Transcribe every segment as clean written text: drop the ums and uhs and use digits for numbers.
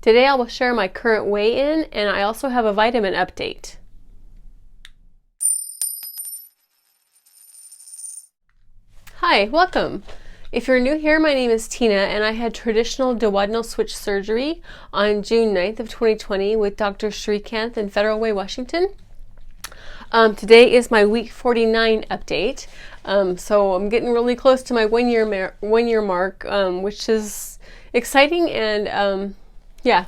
Today I will share my current weigh-in, and I also have a vitamin update. Hi, welcome. If you're new here, my name is Tina, and I had traditional duodenal switch surgery on June 9th of 2020 with Dr. Srikanth in Federal Way, Washington. Today is my week 49 update. So I'm getting really close to my one year mark, which is exciting, and yeah,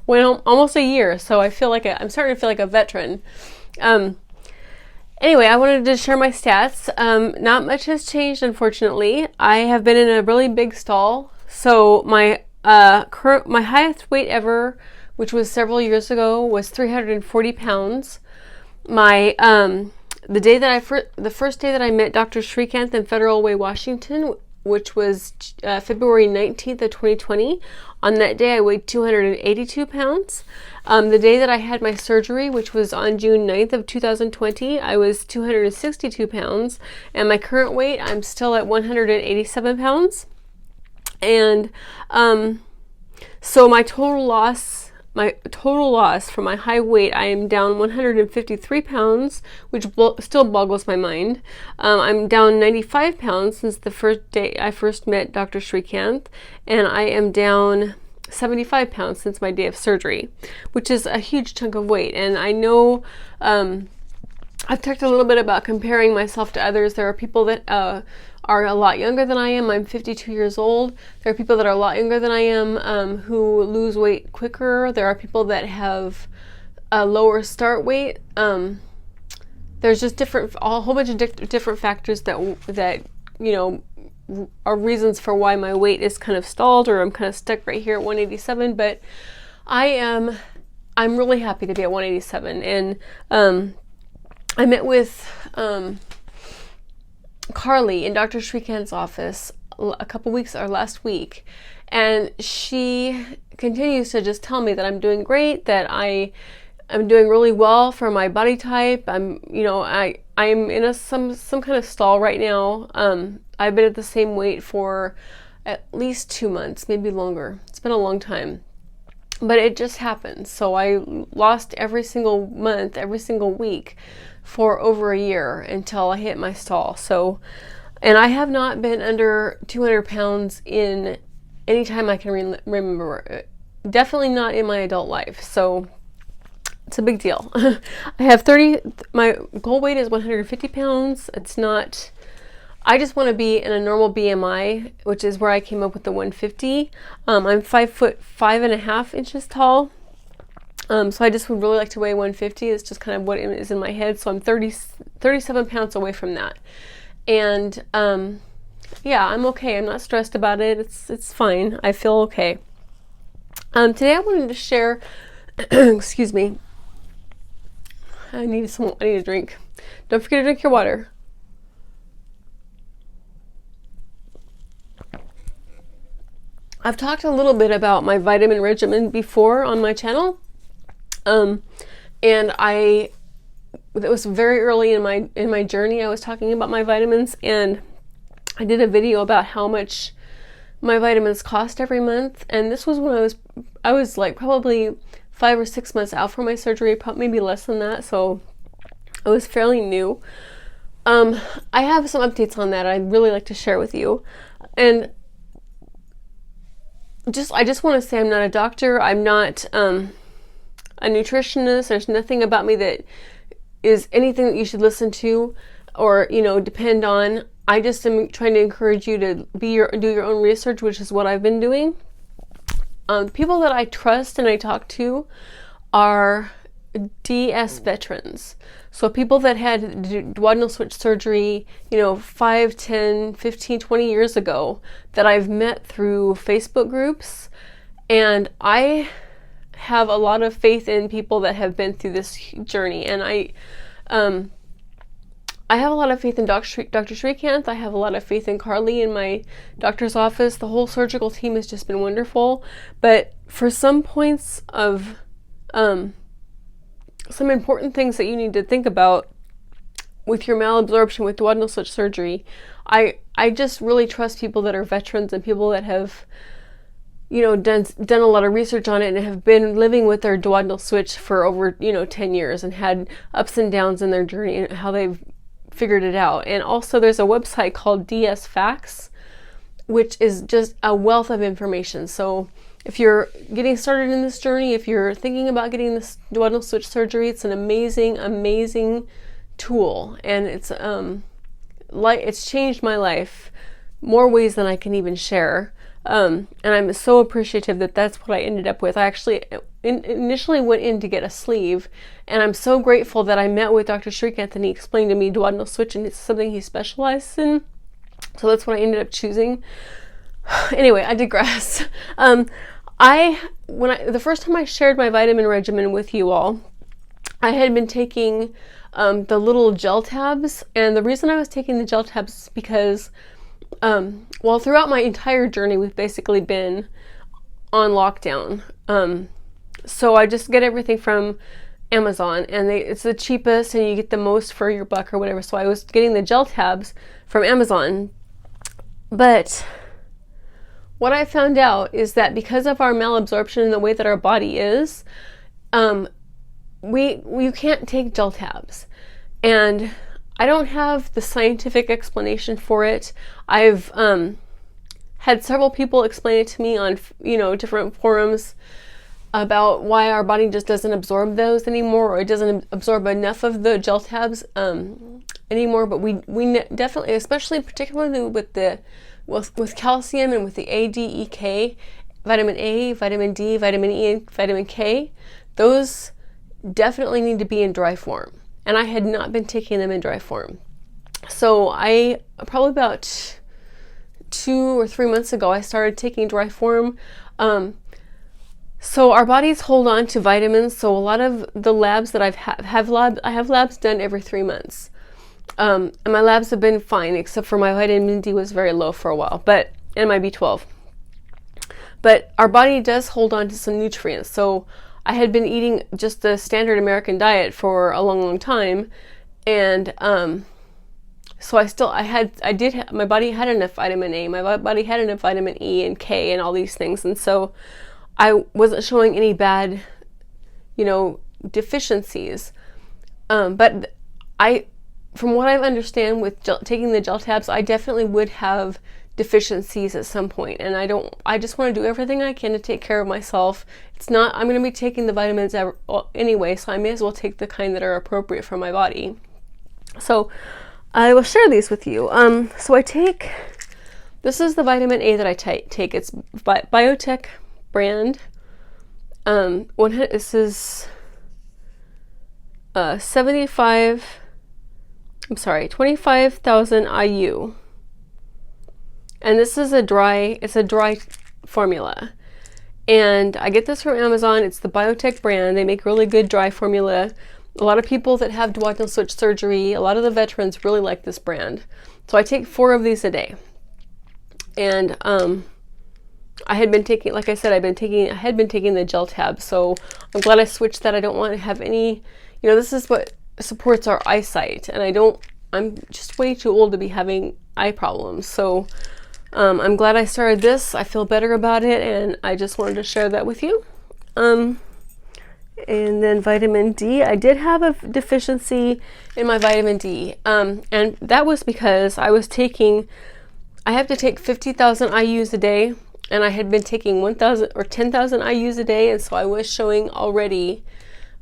almost a year. So I feel like I'm starting to feel like a veteran. Anyway, I wanted to share my stats. Not much has changed, unfortunately. I have been in a really big stall. So my highest weight ever, which was several years ago, was 340 pounds. My the first day that I met Dr. Srikanth in Federal Way, Washington, which was February 19th of 2020. On that day, I weighed 282 pounds. The day that I had my surgery, which was on June 9th of 2020, I was 262 pounds. And my current weight, I'm still at 187 pounds. And so my total loss for my high weight, I am down 153 pounds, which still boggles my mind. I'm down 95 pounds since the first day I first met Dr. Srikanth, and I am down 75 pounds since my day of surgery, which is a huge chunk of weight. And I know I've talked a little bit about comparing myself to others. There are people that are a lot younger than I am. I'm 52 years old. There are people that are a lot younger than I am who lose weight quicker. There are people that have a lower start weight. There's just a whole bunch of different factors that are reasons for why my weight is kind of stalled, or I'm kind of stuck right here at 187. But I'm really happy to be at 187. And I met with Carly in Dr. Srikanth's office last week, and she continues to just tell me that I'm doing great, that I'm doing really well for my body type. I'm in some kind of stall right now. I've been at the same weight for at least 2 months, maybe longer. It's been a long time, but it just happened. So I lost every single month, every single week for over a year until I hit my stall. So, and I have not been under 200 pounds in any time I can remember. Definitely not in my adult life. So it's a big deal. My goal weight is 150 pounds. I just want to be in a normal BMI, which is where I came up with the 150. I'm 5'5.5" tall. So I just would really like to weigh 150. It's just kind of what is in my head. So I'm 37 pounds away from that. And yeah, I'm okay. I'm not stressed about it. It's fine. I feel okay. Today I wanted to share, excuse me. I need a drink. Don't forget to drink your water. I've talked a little bit about my vitamin regimen before on my channel. And it was very early in my journey. I was talking about my vitamins, and I did a video about how much my vitamins cost every month. And this was when I was like probably 5 or 6 months out from my surgery, maybe less than that. So I was fairly new. I have some updates on that I'd really like to share with you. And I just want to say I'm not a doctor. I'm not a nutritionist. There's nothing about me that is anything that you should listen to or depend on. I just am trying to encourage you to do your own research, which is what I've been doing. People that I trust and I talk to are DS veterans. So people that had duodenal switch surgery, 5, 10, 15, 20 years ago, that I've met through Facebook groups. And I have a lot of faith in people that have been through this journey. And I have a lot of faith in Dr. Srikanth. I have a lot of faith in Carly in my doctor's office. The whole surgical team has just been wonderful. But for some points of some important things that you need to think about with your malabsorption with duodenal switch surgery, I just really trust people that are veterans and people that have done a lot of research on it and have been living with their duodenal switch for over, 10 years and had ups and downs in their journey and how they've figured it out. And also there's a website called DS Facts, which is just a wealth of information. So if you're getting started in this journey, if you're thinking about getting this duodenal switch surgery, it's an amazing, amazing tool. And it's changed my life more ways than I can even share. And I'm so appreciative that that's what I ended up with. I actually initially went in to get a sleeve, and I'm so grateful that I met with Dr. Shrikant and he explained to me duodenal switch, and it's something he specializes in. So that's what I ended up choosing. Anyway, I digress. The first time I shared my vitamin regimen with you all, I had been taking the little gel tabs, and the reason I was taking the gel tabs is because throughout my entire journey, we've basically been on lockdown. So I just get everything from Amazon, and it's the cheapest and you get the most for your buck or whatever. So I was getting the gel tabs from Amazon. But what I found out is that because of our malabsorption and the way that our body is, you can't take gel tabs. And I don't have the scientific explanation for it. I've had several people explain it to me on, different forums about why our body just doesn't absorb those anymore, or it doesn't absorb enough of the gel tabs anymore. But we definitely, especially particularly with calcium and with the ADEK, vitamin A, vitamin D, vitamin E, and vitamin K, those definitely need to be in dry form. And I had not been taking them in dry form. So probably about 2 or 3 months ago, I started taking dry form. So our bodies hold on to vitamins. So a lot of the labs that I have labs done every 3 months. And my labs have been fine, except for my vitamin D was very low for a while, and my B12. But our body does hold on to some nutrients. So I had been eating just the standard American diet for a long, long time. And so my body had enough vitamin A, my body had enough vitamin E and K and all these things. And so I wasn't showing any bad, deficiencies. But from what I understand with taking the gel tabs, I definitely would have deficiencies at some point. And I just want to do everything I can to take care of myself. I'm going to be taking the vitamins anyway, so I may as well take the kind that are appropriate for my body. So I will share these with you. This is the vitamin A that I take. It's Biotech brand. This is 25,000 IU. And this is a dry formula. And I get this from Amazon. It's the Biotech brand. They make really good dry formula. A lot of people that have duodenal switch surgery, a lot of the veterans really like this brand. So I take 4 of these a day. And I had been taking, like I said, I had been taking the gel tabs. So I'm glad I switched that. I don't want to have any, this is what supports our eyesight. And I'm just way too old to be having eye problems. So I'm glad I started this. I feel better about it, and I just wanted to share that with you. And then vitamin D. I did have a deficiency in my vitamin D. And that was because I have to take 50,000 IUs a day, and I had been taking 1,000 or 10,000 IUs a day, and so I was showing already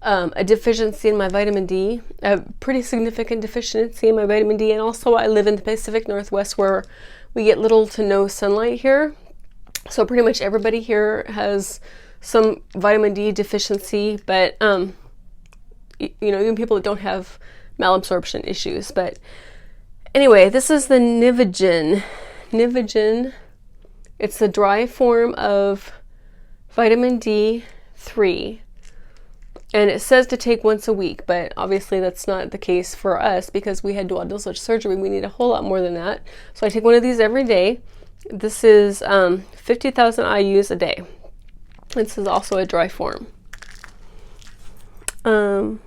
a deficiency in my vitamin D, a pretty significant deficiency in my vitamin D. And also I live in the Pacific Northwest where we get little to no sunlight here. So pretty much everybody here has some vitamin D deficiency, but even people that don't have malabsorption issues. But anyway, this is the Nivagen. It's the dry form of vitamin D3. And it says to take once a week, but obviously that's not the case for us because we had duodenal switch surgery. We need a whole lot more than that. So I take one of these every day. This is 50,000 IUs a day. This is also a dry form. And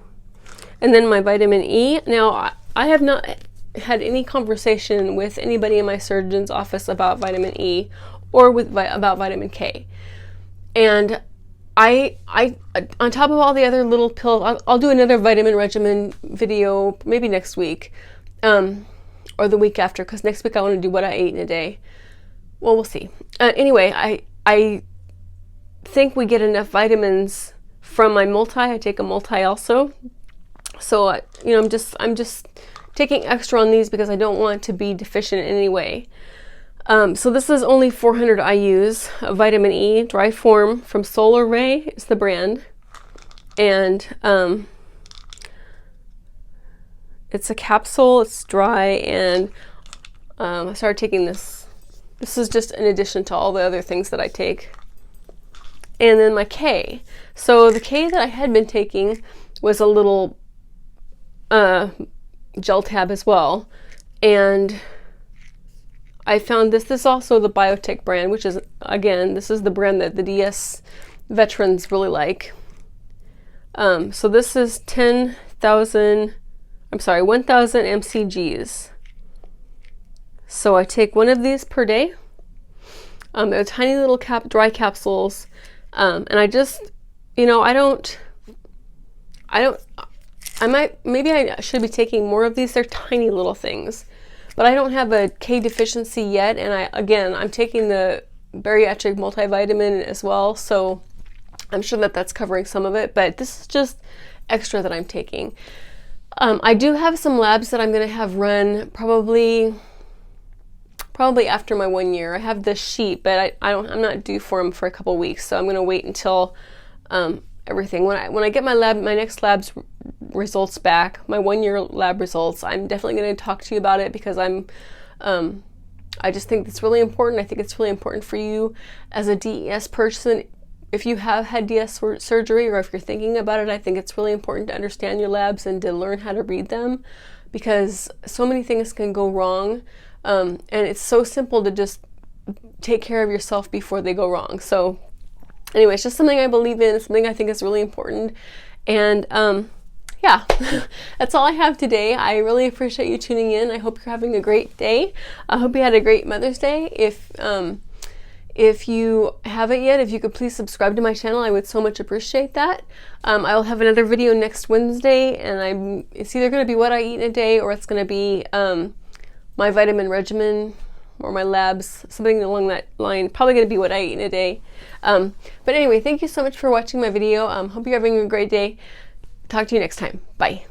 then my vitamin E. Now, I have not had any conversation with anybody in my surgeon's office about vitamin E or about vitamin K. And I on top of all the other little pills, I'll do another vitamin regimen video maybe next week, or the week after, because next week I want to do what I ate in a day. Well, we'll see. Anyway, I think we get enough vitamins from my multi. I take a multi also, so you know, I'm just taking extra on these because I don't want to be deficient in any way. So this is only 400 IUs of vitamin E, dry form from Solar Ray is the brand. And it's a capsule, it's dry, and I started taking this. This is just in addition to all the other things that I take. And then my K. So the K that I had been taking was a little gel tab as well. And I found this is also the biotech brand, which is, again, this is the brand that the DS veterans really like. So this is 1,000 mcgs. So I take one of these per day. They're tiny little dry capsules. And I just, you know, maybe I should be taking more of these. They're tiny little things. But I don't have a K deficiency yet, and I'm taking the bariatric multivitamin as well, so I'm sure that that's covering some of it, but this is just extra that I'm taking. I do have some labs that I'm going to have run probably after my 1 year. I have this sheet, but I'm not due for them for a couple weeks, so I'm going to wait until everything. When I get my next lab's results back, my 1 year lab results, I'm definitely going to talk to you about it, because I just think it's really important. I think it's really important for you as a DES person. If you have had DS surgery, or if you're thinking about it, I think it's really important to understand your labs and to learn how to read them, because so many things can go wrong, and it's so simple to just take care of yourself before they go wrong. So anyway, it's just something I believe in, something I think is really important. And yeah, that's all I have today. I really appreciate you tuning in. I hope you're having a great day. I hope you had a great Mother's Day. If you haven't yet, if you could please subscribe to my channel, I would so much appreciate that. I will have another video next Wednesday, and it's either going to be what I eat in a day, or it's going to be my vitamin regimen, or my labs, something along that line. Probably going to be what I eat in a day. But anyway, thank you so much for watching my video. Hope you're having a great day. Talk to you next time. Bye.